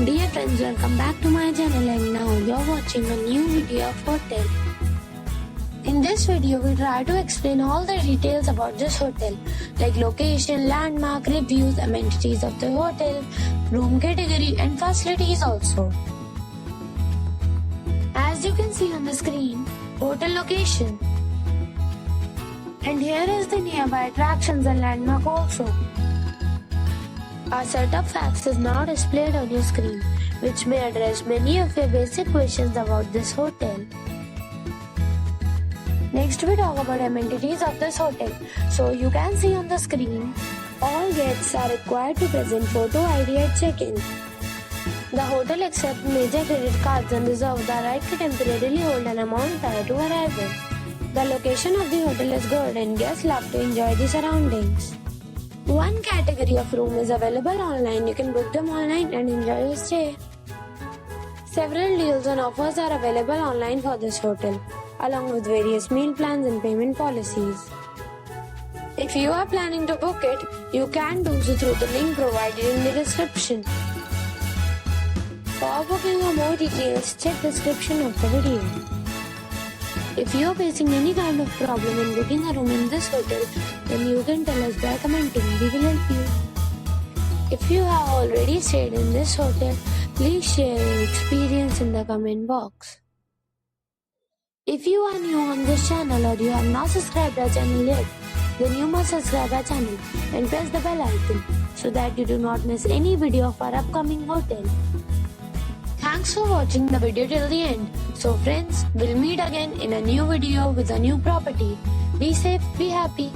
Dear friends, welcome back to my channel, and now you're watching a new video of hotel. In this video, we try to explain all the details about this hotel, like location, landmark, reviews, amenities of the hotel, room category and facilities also. As you can see on the screen, hotel location. And here is the nearby attractions and landmark also. Our set of facts is now displayed on your screen, which may address many of your basic questions about this hotel. Next, we talk about amenities of this hotel. So you can see on the screen, all guests are required to present photo ID at check-in. The hotel accepts major credit cards and reserves the right to temporarily hold an amount prior to arrival. The location of the hotel is good and guests love to enjoy the surroundings. One category of room is available online. You can book them online and enjoy your stay. Several deals and offers are available online for this hotel, along with various meal plans and payment policies. If you are planning to book it, you can do so through the link provided in the description. For booking or more details, check the description of the video. If you are facing any kind of problem in booking a room in this hotel, then you can tell us by commenting. We will help you. If you have already stayed in this hotel, please share your experience in the comment box. If you are new on this channel or you have not subscribed our channel yet, then you must subscribe our channel and press the bell icon so that you do not miss any video of our upcoming hotel. Thanks for watching the video till the end. So friends, we'll meet again in a new video with a new property. Be safe, be happy.